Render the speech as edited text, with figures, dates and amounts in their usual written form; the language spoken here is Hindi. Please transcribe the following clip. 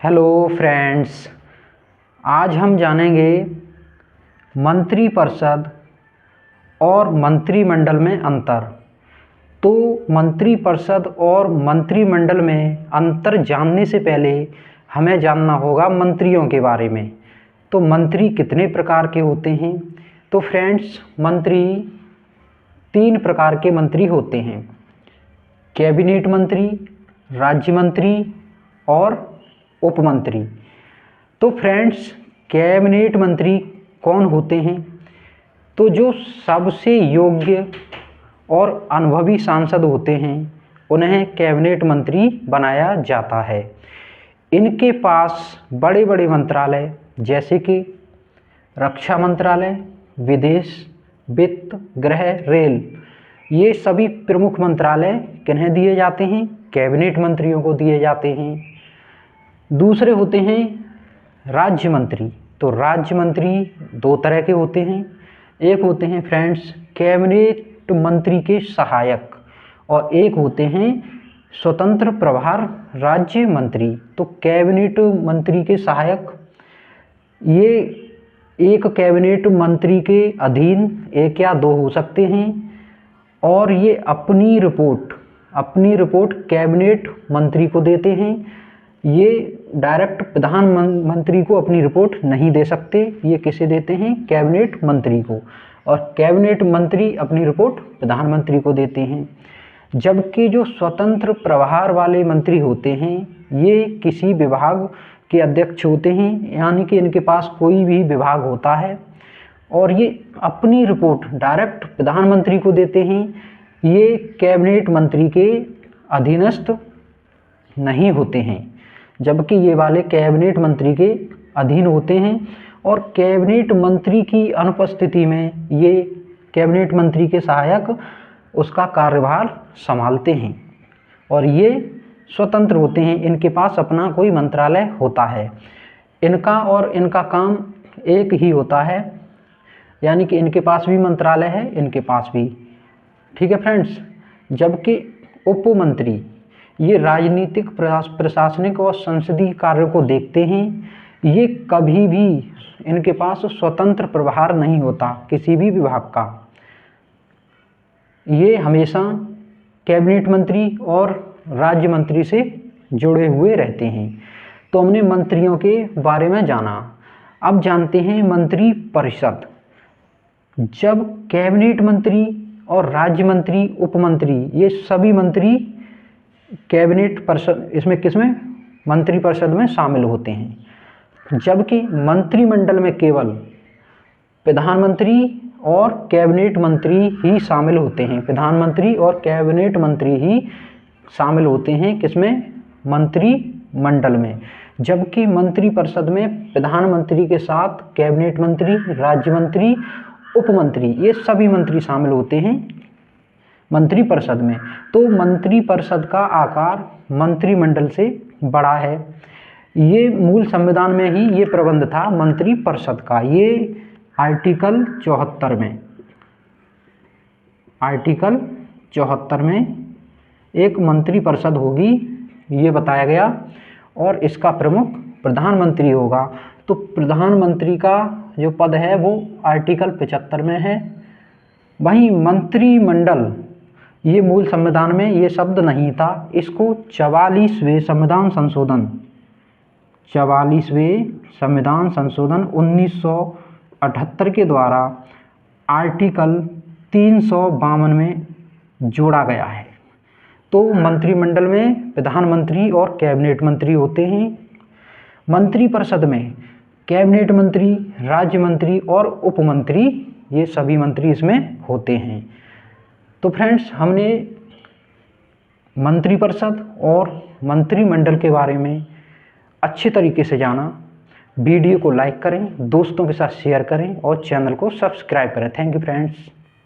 हेलो फ्रेंड्स, आज हम जानेंगे मंत्रिपरिषद और मंत्रिमंडल में अंतर। तो मंत्रिपरिषद और मंत्रिमंडल में अंतर जानने से पहले हमें जानना होगा मंत्रियों के बारे में। तो मंत्री कितने प्रकार के होते हैं? तो फ्रेंड्स, मंत्री 3 प्रकार के मंत्री होते हैं: कैबिनेट मंत्री, राज्य मंत्री और उपमंत्री। तो फ्रेंड्स, कैबिनेट मंत्री कौन होते हैं? तो जो सबसे योग्य और अनुभवी सांसद होते हैं उन्हें कैबिनेट मंत्री बनाया जाता है। इनके पास बड़े बड़े मंत्रालय जैसे कि रक्षा मंत्रालय, विदेश, वित्त, गृह, रेल, ये सभी प्रमुख मंत्रालय किन्हें दिए जाते हैं? कैबिनेट मंत्रियों को दिए जाते हैं। दूसरे होते हैं राज्य मंत्री। तो राज्य मंत्री 2 तरह के होते हैं। एक होते हैं फ्रेंड्स कैबिनेट मंत्री के सहायक और एक होते हैं स्वतंत्र प्रभार राज्य मंत्री। तो कैबिनेट मंत्री के सहायक, ये एक कैबिनेट मंत्री के अधीन 1 या 2 हो सकते हैं और ये अपनी रिपोर्ट कैबिनेट मंत्री को देते हैं। ये डायरेक्ट प्रधानमंत्री को अपनी रिपोर्ट नहीं दे सकते, ये किसे देते हैं? कैबिनेट मंत्री को। और कैबिनेट मंत्री अपनी रिपोर्ट प्रधानमंत्री को देते हैं। जबकि जो स्वतंत्र प्रभार वाले मंत्री होते हैं ये किसी विभाग के अध्यक्ष होते हैं, यानी कि इनके पास कोई भी विभाग होता है और ये अपनी रिपोर्ट डायरेक्ट प्रधानमंत्री को देते हैं। ये कैबिनेट मंत्री के अधीनस्थ नहीं होते हैं, जबकि ये वाले कैबिनेट मंत्री के अधीन होते हैं और कैबिनेट मंत्री की अनुपस्थिति में ये कैबिनेट मंत्री के सहायक उसका कार्यभार संभालते हैं और ये स्वतंत्र होते हैं। इनके पास अपना कोई मंत्रालय होता है। इनका काम एक ही होता है, यानी कि इनके पास भी मंत्रालय है, इनके पास भी। ठीक है फ्रेंड्स। जबकि उपमंत्री ये राजनीतिक, प्रशासनिक और संसदीय कार्यों को देखते हैं। ये कभी भी इनके पास स्वतंत्र प्रभार नहीं होता किसी भी विभाग का। ये हमेशा कैबिनेट मंत्री और राज्य मंत्री से जुड़े हुए रहते हैं। तो हमने मंत्रियों के बारे में जाना। अब जानते हैं मंत्रिपरिषद। जब कैबिनेट मंत्री और राज्य मंत्री, उपमंत्री, ये सभी मंत्री कैबिनेट परिषद किसमें? मंत्रिपरिषद में शामिल होते हैं। जबकि मंत्रिमंडल में केवल प्रधानमंत्री और कैबिनेट मंत्री ही शामिल होते हैं। प्रधानमंत्री और कैबिनेट मंत्री ही शामिल होते हैं किसमें? मंत्रिमंडल में। जबकि मंत्रिपरिषद में प्रधानमंत्री के साथ कैबिनेट मंत्री, राज्य मंत्री, उपमंत्री, ये सभी मंत्री शामिल होते हैं मंत्रिपरिषद में। तो मंत्रिपरिषद का आकार मंत्रिमंडल से बड़ा है। ये मूल संविधान में ही ये प्रबंध था मंत्रिपरिषद का। ये आर्टिकल 74 में एक मंत्रिपरिषद होगी, ये बताया गया, और इसका प्रमुख प्रधानमंत्री होगा। तो प्रधानमंत्री का जो पद है वो आर्टिकल 75 में है। वहीं मंत्रिमंडल, ये मूल संविधान में ये शब्द नहीं था। इसको 44वें संविधान संशोधन 1978 के द्वारा आर्टिकल 352 में जोड़ा गया है। तो मंत्रिमंडल में प्रधानमंत्री और कैबिनेट मंत्री होते हैं। मंत्रिपरिषद में कैबिनेट मंत्री, राज्य मंत्री और उपमंत्री, ये सभी मंत्री इसमें होते हैं। तो फ्रेंड्स, हमने मंत्रिपरिषद और मंत्रिमंडल के बारे में अच्छे तरीके से जाना। वीडियो को लाइक करें, दोस्तों के साथ शेयर करें और चैनल को सब्सक्राइब करें। Thank you friends.